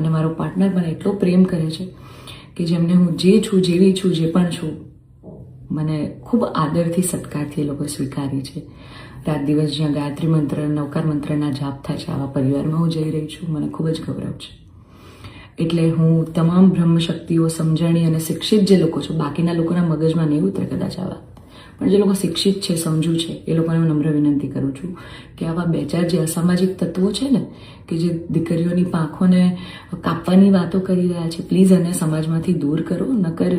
અને મારો પાર્ટનર મને એટલો પ્રેમ કરે છે કે જેમને હું જે છું, જેવી છું, જે પણ છું, મને ખૂબ આદરથી, સત્કારથી એ લોકોએ સ્વીકારી છે. રાત દિવસ જ્યાં ગાયત્રી મંત્ર, નવકાર મંત્રના જાપ થાય છે, આવા પરિવારમાં હું જઈ રહી છું. મને ખૂબ જ ગૌરવ છે. એટલે હું તમામ બ્રહ્મ શક્તિઓ, સમજણી અને શિક્ષિત જે લોકો છે, બાકીના લોકોના મગજમાં નહીં ઉતરે કદાચ આવા, પણ જે લોકો શિક્ષિત છે, સમજુ છે, એ લોકોને હું નમ્ર વિનંતી કરું છું કે આવા 2-4 જે અસામાજિક તત્વો છે ને, કે જે દીકરીઓની પાંખોને કાપવાની વાતો કરી રહ્યા છે, પ્લીઝ એને સમાજમાંથી દૂર કરો. નકર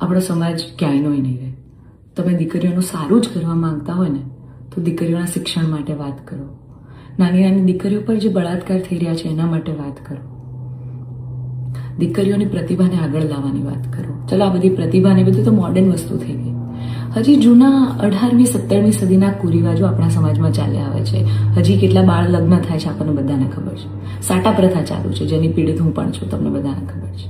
આપણો સમાજ ક્યાંયનો નહીં રહે. તમે દીકરીઓનું સારું જ કરવા માંગતા હોય ને, તો દીકરીઓના શિક્ષણ માટે વાત કરો. નાની નાની દીકરીઓ પર જે બળાત્કાર થઈ રહ્યા છે એના માટે વાત કરો. દીકરીઓની પ્રતિભાને આગળ લાવવાની વાત કરો. ચલો, આ બધી પ્રતિભાને બધું તો મોડર્ન વસ્તુ થઈ ગઈ. હજી જૂના 18મી 17મી સદીના કુરિવાજો આપણા સમાજમાં ચાલ્યા આવે છે. હજી કેટલા બાળ લગ્ન થાય છે આપણને બધાને ખબર છે. સાટા પ્રથા ચાલુ છે, જેની પીડિત હું પણ છું, તમને બધાને ખબર છે.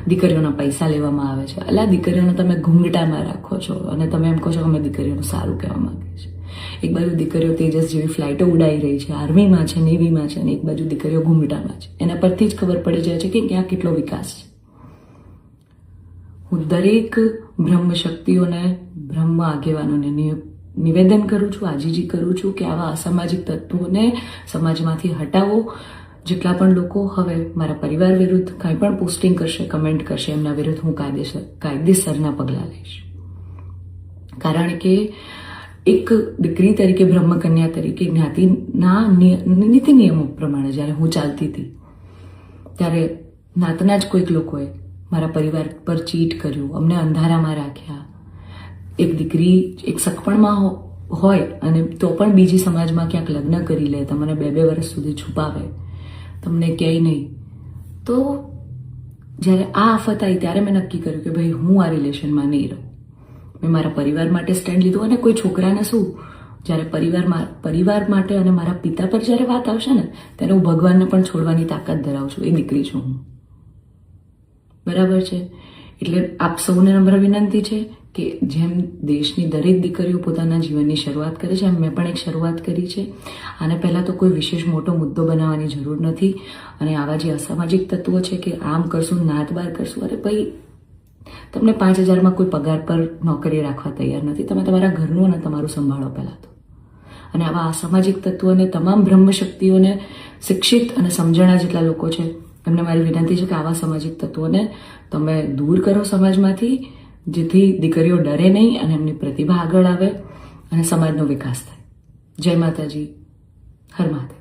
દીકરીઓના પૈસા લેવામાં આવે છે. અલા, દીકરીઓને તમે ઘૂંઘટામાં રાખો છો અને તમે એમ કહો છો કે અમે દીકરીઓનું સારું કહેવા માંગીએ છીએ. એક બાજુ દીકરીઓ તેજસ જેવી ફ્લાઇટો ઉડાઈ રહી છે, આર્મીમાં છે, નેવીમાં છે, અને એક બાજુ દીકરીઓ ઘૂંઘટામાં છે. એના પરથી જ ખબર પડી જાય છે કે ક્યાં કેટલો વિકાસ છે. હું દરેક બ્રહ્મ શક્તિઓને, બ્રહ્મ આગેવાનોને નિવેદન કરું છું, આજીજી કરું છું કે આવા અસામાજિક તત્વોને સમાજમાંથી હટાવો. જેટલા પણ લોકો હવે મારા પરિવાર વિરુદ્ધ કંઈ પણ પોસ્ટિંગ કરશે, કમેન્ટ કરશે, એમના વિરુદ્ધ હું કાયદેસરના પગલાં લઈશ. કારણ કે એક દીકરી તરીકે, બ્રહ્મકન્યા તરીકે, જ્ઞાતિના નીતિ નિયમો પ્રમાણે જ્યારે હું ચાલતી હતી, ત્યારે નાતના જ કોઈક લોકોએ મારા પરિવાર પર ચીટ કર્યું, અમને અંધારામાં રાખ્યા. એક દીકરી એક સગપણમાં હોય અને તો પણ બીજી સમાજમાં ક્યાંક લગ્ન કરી લે, તમને 2-2 વર્ષ સુધી છુપાવે, તમને ક્યાંય નહીં. તો જ્યારે આ આફત આવી ત્યારે મેં નક્કી કર્યું કે ભાઈ હું આ રિલેશનમાં નહીં રહું. મેં મારા પરિવાર માટે સ્ટેન્ડ લીધું. અને કોઈ છોકરાને શું, જ્યારે પરિવાર માટે અને મારા પિતા પર જ્યારે વાત આવશે ને, ત્યારે હું ભગવાનને પણ છોડવાની તાકાત ધરાવું છું. એ દીકરી છું હું, બરાબર છે? એટલે આપ સૌને નમ્ર વિનંતી છે કે જેમ દેશની દરેક દીકરીઓ પોતાના જીવનની શરૂઆત કરે છે, એમ મેં પણ એક શરૂઆત કરી છે. આને પહેલાં તો કોઈ વિશેષ મોટો મુદ્દો બનાવવાની જરૂર નથી. અને આવા જે અસામાજિક તત્વો છે કે આમ કરશું, નાત બાર કરશું, અરે ભાઈ, તમને 5000માં કોઈ પગાર પર નોકરી રાખવા તૈયાર નથી. તમે તમારા ઘરનું અને તમારું સંભાળો પહેલાં તો. અને આવા અસામાજિક તત્વોને, તમામ બ્રહ્મ શક્તિઓને, શિક્ષિત અને સમજણા જેટલા લોકો છે, એમને મારી વિનંતી છે કે આવા સામાજિક તત્વોને તમે દૂર કરો સમાજમાંથી, જેથી દીકરીઓ ડરે નહીં અને એમની પ્રતિભા આગળ આવે અને સમાજનો વિકાસ થાય. જય માતાજી, હર મહાદેવ.